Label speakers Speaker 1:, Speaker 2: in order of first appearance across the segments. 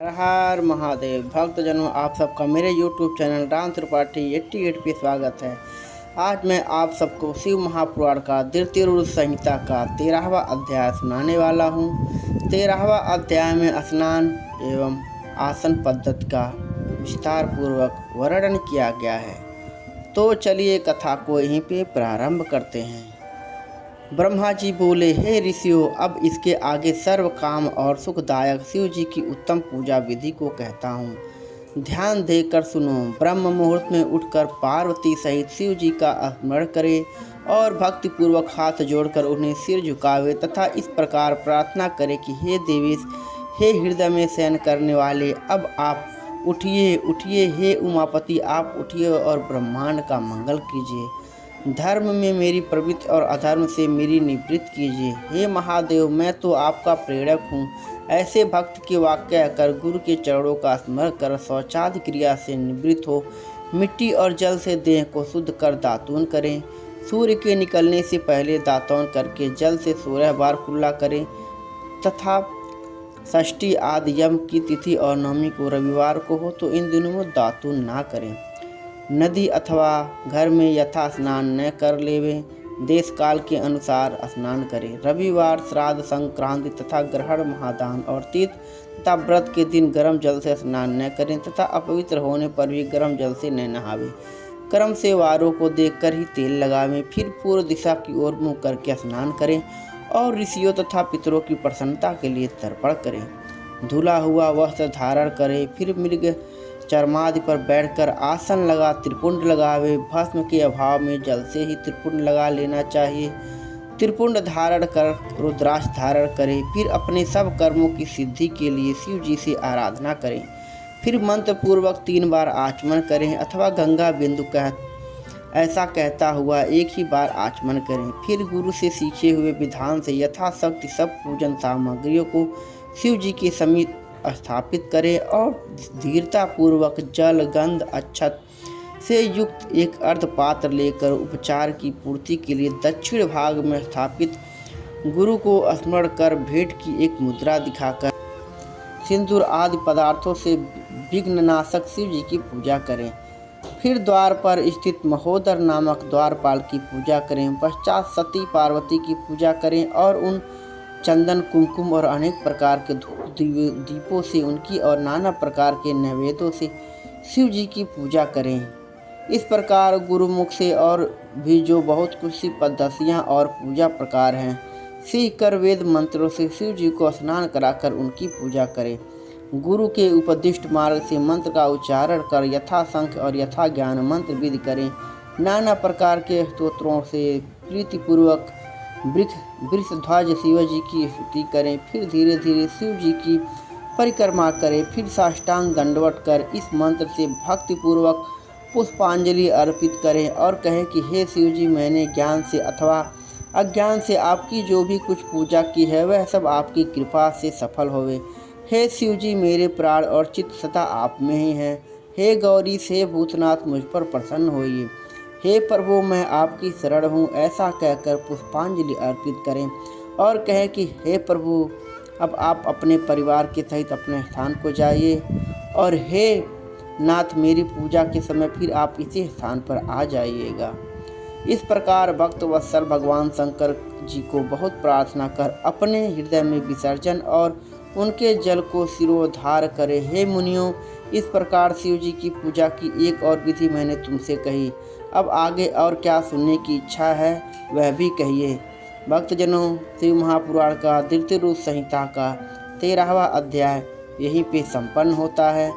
Speaker 1: हर हर महादेव भक्तजनों, आप सबका मेरे YouTube चैनल राम त्रिपाठी 88 पे स्वागत है। आज मैं आप सबको शिव महापुराण का द्वितीय रुद्र संहिता का 13वां अध्याय सुनाने वाला हूँ। 13वां अध्याय में स्नान एवं आसन पद्धति का विस्तार पूर्वक वर्णन किया गया है। तो चलिए कथा को यहीं पे प्रारंभ करते हैं। ब्रह्मा जी बोले, हे ऋषियों, अब इसके आगे सर्व काम और सुखदायक शिव जी की उत्तम पूजा विधि को कहता हूँ। ध्यान देकर सुनो। ब्रह्म मुहूर्त में उठकर पार्वती सहित शिव जी का स्मरण करे और भक्तिपूर्वक हाथ जोड़कर उन्हें सिर झुकावे तथा इस प्रकार प्रार्थना करे कि हे देवेश, हे हृदय में शयन करने वाले, अब आप उठिए उठिए, हे उमापति आप उठिए और ब्रह्मांड का मंगल कीजिए। धर्म में मेरी प्रवृत्ति और अधर्म से मेरी निवृत्ति कीजिए। हे महादेव, मैं तो आपका प्रेरक हूँ। ऐसे भक्त के वाक्य कर गुरु के चरणों का स्मरण कर शौचादि क्रिया से निवृत्त हो मिट्टी और जल से देह को शुद्ध कर दातून करें। सूर्य के निकलने से पहले दातून करके जल से 16 बार कुल्ला करें तथा षष्ठी आदि यम की तिथि और नवमी को रविवार को हो तो इन दिनों में दातून ना करें। नदी अथवा घर में यथा स्नान न कर लेवें। देश काल के अनुसार स्नान करें। रविवार, श्राद्ध, संक्रांति तथा ग्रहण, महादान और तीर्थ तथा व्रत के दिन गर्म जल से स्नान न करें तथा अपवित्र होने पर भी गर्म जल से न नहावें। क्रम से वारों को देखकर ही तेल लगावें। फिर पूर्व दिशा की ओर मुँह करके स्नान करें और ऋषियों तथा पितरों की प्रसन्नता के लिए तर्पण करें। धुला हुआ वस्त्र धारण करें। फिर मृग चरमादि पर बैठकर आसन लगा त्रिपुंड लगावे। भस्म के अभाव में जल से ही त्रिपुंड लगा लेना चाहिए। त्रिपुंड धारण कर रुद्राक्ष धारण करें। फिर अपने सब कर्मों की सिद्धि के लिए शिव जी से आराधना करें। फिर मंत्र पूर्वक 3 बार आचमन करें अथवा गंगा बिंदु ऐसा कहता हुआ एक ही बार आचमन करें। फिर गुरु से सीखे हुए विधान से यथाशक्ति सब पूजन सामग्रियों को शिव जी के समीप स्थापित करें और धीरता पूर्वक जल, गंध, अक्षत से युक्त एक अर्ध पात्र लेकर उपचार की पूर्ति के लिए दक्षिण भाग में स्थापित गुरु को स्मरण कर भेंट की एक मुद्रा दिखाकर सिंदूर आदि पदार्थों से विघ्ननाशक शिव जी की पूजा करें। फिर द्वार पर स्थित महोदर नामक द्वारपाल की पूजा करें। पश्चात सती पार्वती की पूजा करें और उन चंदन, कुमकुम और अनेक प्रकार के धूप दीपों से उनकी और नाना प्रकार के नैवेद्यों से शिव जी की पूजा करें। इस प्रकार गुरुमुख से और भी जो बहुत कुछ सी पद्धतियाँ और पूजा प्रकार हैं, सीख कर वेद मंत्रों से शिव जी को स्नान कराकर उनकी पूजा करें। गुरु के उपदिष्ट मार्ग से मंत्र का उच्चारण कर यथा संख्य और यथा ज्ञान मंत्र विधि करें। नाना प्रकार के स्तोत्रों से प्रीतिपूर्वक वृषध्वज शिव जी की स्तुति करें। फिर धीरे धीरे शिव जी की परिक्रमा करें। फिर साष्टांग दंडवत कर इस मंत्र से भक्तिपूर्वक पुष्पांजलि अर्पित करें और कहें कि हे शिव जी, मैंने ज्ञान से अथवा अज्ञान से आपकी जो भी कुछ पूजा की है वह सब आपकी कृपा से सफल होवे। हे शिव जी, मेरे प्राण और चित्त सदा आप में ही हैं। हे गौरी से भूतनाथ, मुझ पर प्रसन्न होइए। हे प्रभु, मैं आपकी शरण हूँ। ऐसा कहकर पुष्पांजलि अर्पित करें और कहें कि हे प्रभु, अब आप अपने परिवार के सहित अपने स्थान को जाइए और हे नाथ, मेरी पूजा के समय फिर आप इसी स्थान पर आ जाइएगा। इस प्रकार भक्त वत्सल भगवान शंकर जी को बहुत प्रार्थना कर अपने हृदय में विसर्जन और उनके जल को सिरोधार करे। हे मुनियों, इस प्रकार शिव जी की पूजा की एक और विधि मैंने तुमसे कही। अब आगे और क्या सुनने की इच्छा है वह भी कहिए। भक्तजनों, शिव महापुराण का द्वितीय रुद्र संहिता का 13वां अध्याय यहीं पे संपन्न होता है।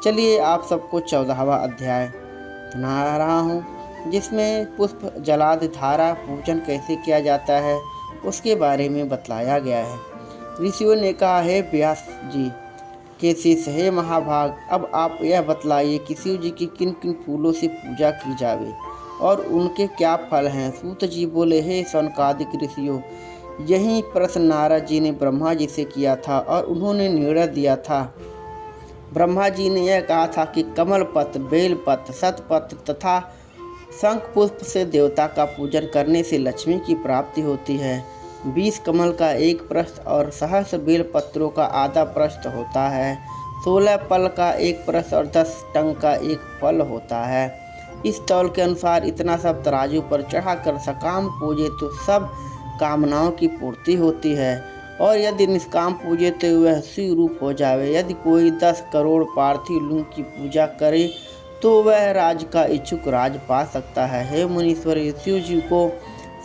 Speaker 1: चलिए आप सबको 14वां अध्याय सुना रहा हूँ, जिसमें पुष्प जलादि धारा पूजन कैसे किया जाता है उसके बारे में बतलाया गया है। ऋषियों ने कहा, हे व्यास जी के शिष्य, हे महाभाग, अब आप यह बतलाइए कि शिव जी की किन किन फूलों से पूजा की जावे और उनके क्या फल हैं। सूत जी बोले, हे सनकादिक ऋषियों, यही प्रश्न नारद जी ने ब्रह्मा जी से किया था और उन्होंने निर्णय दिया था। ब्रह्मा जी ने यह कहा था कि कमल पत्र, बेल पत्र, शतपत्र तथा शंख पुष्प से देवता का पूजन करने से लक्ष्मी की प्राप्ति होती है। 20 कमल का एक पृष्ठ और सहस्र बेल पत्रों का आधा पृष्ठ होता है 16 पल का एक परस और 10 टंग का एक फल होता है। इस तौल के अनुसार इतना सब तराजू पर चढ़ाकर सकाम पूजे तो सब कामनाओं की पूर्ति होती है। और यदि निष्काम पूजे तो वह शिव रूप हो जावे। यदि कोई 10 करोड़ पार्थिव लिंग की पूजा करे तो वह राज का इच्छुक राज पा सकता है। हे मुनीश्वर, शिव जी को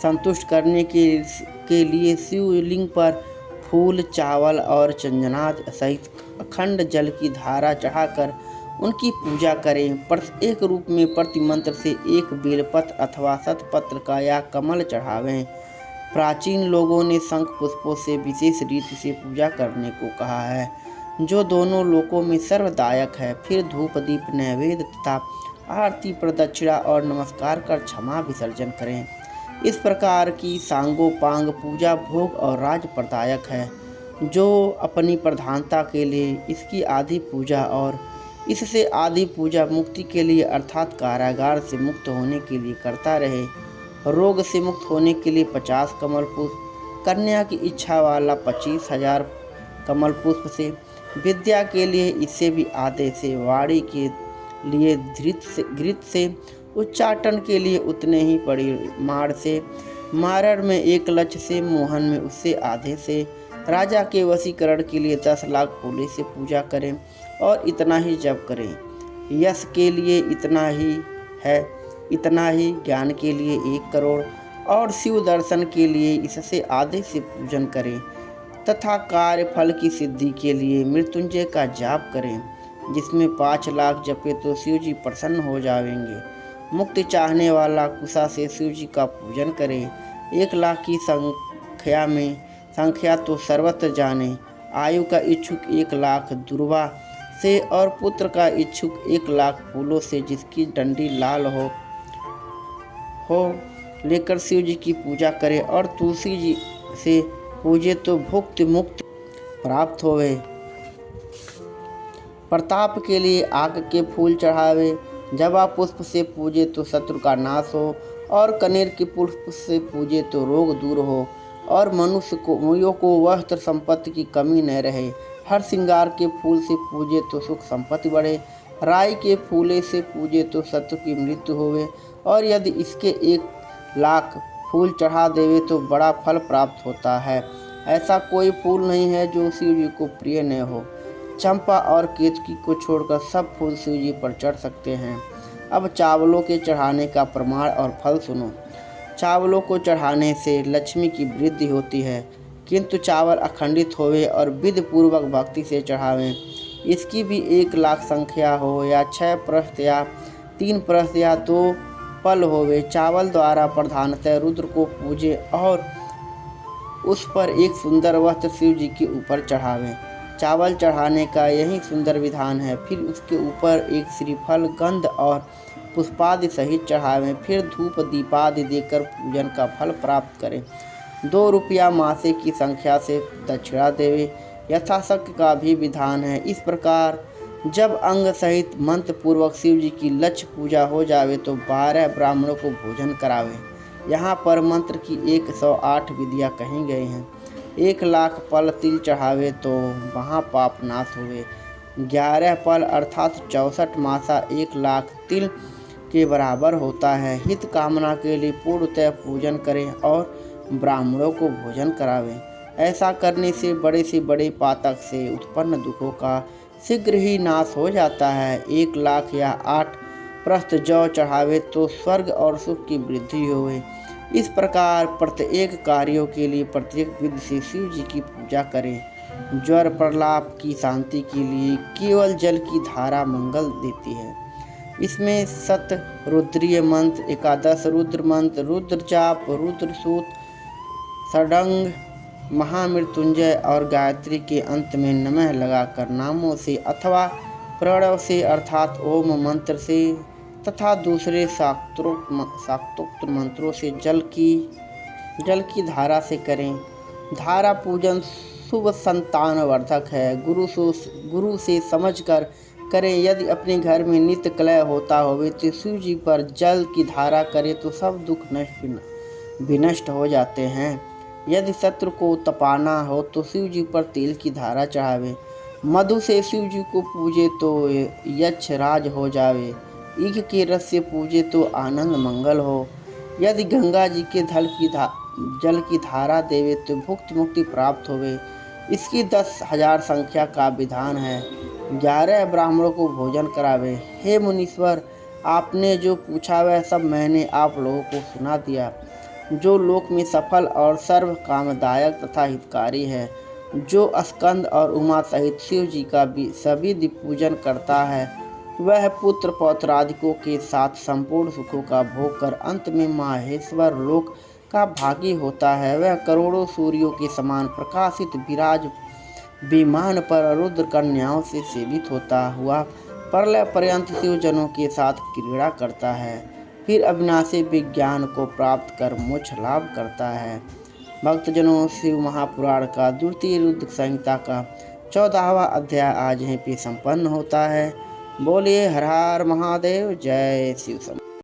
Speaker 1: संतुष्ट करने के लिए शिवलिंग पर फूल, चावल और चंदनाद सहित अखंड जल की धारा चढ़ाकर उनकी पूजा करें। प्रत्येक रूप में प्रति मंत्र से एक बेलपत्र अथवा शतपत्र का या कमल चढ़ावें। प्राचीन लोगों ने शंख पुष्पों से विशेष रीति से पूजा करने को कहा है, जो दोनों लोकों में सर्वदायक है। फिर धूप, दीप, नैवेद्य तथा आरती, प्रदक्षिणा और नमस्कार कर क्षमा विसर्जन करें। इस प्रकार की सांगोपांग पूजा भोग और राज प्रदायक है। जो अपनी प्रधानता के लिए इसकी आदि पूजा और इससे आदि पूजा मुक्ति के लिए अर्थात कारागार से मुक्त होने के लिए करता रहे, रोग से मुक्त होने के लिए 50 कमल पुष्प, कन्या की इच्छा वाला 25,000 कमल पुष्प से, विद्या के लिए इससे भी आधे से, वाणी के लिए घृत से, उच्चाटन के लिए उतने ही परिमाण से, मारण में 1 लक्ष से, मोहन में उससे आधे से, राजा के वशीकरण के लिए 10 लाख फूले से पूजा करें और इतना ही जप करें। यश के लिए इतना ही है, इतना ही, ज्ञान के लिए 1 करोड़ और शिव दर्शन के लिए इससे आधे से पूजन करें तथा कार्य फल की सिद्धि के लिए मृत्युंजय का जाप करें, जिसमें 5 लाख जपे तो शिव जी प्रसन्न हो जाएंगे। मुक्ति चाहने वाला कुशा से शिव जी का पूजन करे। 1 लाख की संख्या तो सर्वत्र जाने। आयु का इच्छुक 1 लाख दुर्वा से और पुत्र का इच्छुक 1 लाख फूलों से, जिसकी डंडी लाल हो लेकर शिव जी की पूजा करे और तुलसी जी से पूजे तो भुक्ति मुक्ति प्राप्त होवे। प्रताप के लिए आग के फूल चढ़ावे। जवा पुष्प से पूजे तो शत्रु का नाश हो और कनेर के पुष्प से पूजे तो रोग दूर हो और मनुष्यों को वस्त्र संपत्ति की कमी न रहे। हर श्रृंगार के फूल से पूजे तो सुख संपत्ति बढ़े। राई के फूले से पूजे तो शत्रु की मृत्यु होवे और यदि इसके 1 लाख फूल चढ़ा देवे तो बड़ा फल प्राप्त होता है। ऐसा कोई फूल नहीं है जो शिव जी को प्रिय न हो। चंपा और केतकी को छोड़कर सब फूल शिव जी पर चढ़ सकते हैं। अब चावलों के चढ़ाने का प्रमाण और फल सुनो। चावलों को चढ़ाने से लक्ष्मी की वृद्धि होती है, किंतु चावल अखंडित होवे और विधि पूर्वक भक्ति से चढ़ावें। इसकी भी 1 लाख संख्या हो या 6 प्रस्थ या 3 प्रस्थ या 2 पल होवे। चावल द्वारा प्रधानतः रुद्र को पूजे और उस पर एक सुंदर वस्त्र शिव जी के ऊपर चढ़ावें। चावल चढ़ाने का यही सुंदर विधान है। फिर उसके ऊपर एक श्रीफल, गंध और पुष्पादि सहित चढ़ावें। फिर धूप दीपादि देकर पूजन का फल प्राप्त करें। 2 रुपया मासे की संख्या से दक्षिणा देवे, यथाशक्ति का भी विधान है। इस प्रकार जब अंग सहित मंत्र पूर्वक शिव जी की लक्ष्य पूजा हो जावे तो 12 ब्राह्मणों को भोजन करावे। यहाँ पर मंत्र की 108 विधियाँ कही गई हैं। 1 लाख पल तिल चढ़ावे तो महापाप नाश हुए। 11 पल अर्थात 64 मासा 1 लाख तिल के बराबर होता है। हित कामना के लिए पूर्णतः पूजन करें और ब्राह्मणों को भोजन करावें। ऐसा करने से बड़े पातक से उत्पन्न दुखों का शीघ्र ही नाश हो जाता है। 1 लाख या 8 प्रस्थ जौ चढ़ावे तो स्वर्ग और सुख की वृद्धि होवे। इस प्रकार प्रत्येक कार्यों के लिए प्रत्येक विधि से शिव जी की पूजा करें। ज्वर प्रलाप की शांति के लिए केवल जल की धारा मंगल देती है। इसमें सत रुद्रीय मंत्र, 11 रुद्र मंत्र, रुद्र जाप, रुद्र सूत, षडंग, महामृत्युंजय और गायत्री के अंत में नमः लगाकर नामों से अथवा प्रणव से अर्थात ओम मंत्र से तथा दूसरे शाक्तोक्त मंत्रों से जल की धारा से करें। धारा पूजन शुभ संतान वर्धक है। गुरु से समझकर करें। यदि अपने घर में नित्य कलह होता होवे तो शिव जी पर जल की धारा करे तो सब दुख विनष्ट हो जाते हैं। यदि शत्रु को तपाना हो तो शिव जी पर तेल की धारा चढ़ावे। मधु से शिव जी को पूजे तो यक्ष राज हो जावे, ईख के रस से पूजे तो आनंद मंगल हो। यदि गंगा जी के जल की धारा देवे तो भुक्त मुक्ति प्राप्त होवे। इसकी 10,000 संख्या का विधान है। 11 ब्राह्मणों को भोजन करावे। हे मुनीश्वर, आपने जो पूछा वह सब मैंने आप लोगों को सुना दिया। जो लोक में सफल और सर्व कामदायक तथा हितकारी है, जो स्कंद और उमा सहित शिव जी का भी सभी पूजन करता है, वह पुत्र पौत्रादिकों के साथ संपूर्ण सुखों का भोग कर अंत में माहेश्वर लोक का भागी होता है। वह करोड़ों सूर्यों के समान प्रकाशित विराज विमान पर रुद्र कन्याओं से सेवित होता हुआ प्रलय पर्यंत शिवजनों के साथ क्रीड़ा करता है, फिर अविनाशी विज्ञान को प्राप्त कर मोक्ष लाभ करता है। भक्तजनों, शिव महापुराण का द्वितीय रुद्र संहिता का 14वां अध्याय आज यहीं पे संपन्न होता है। बोलिए हर हर महादेव, जय शिव।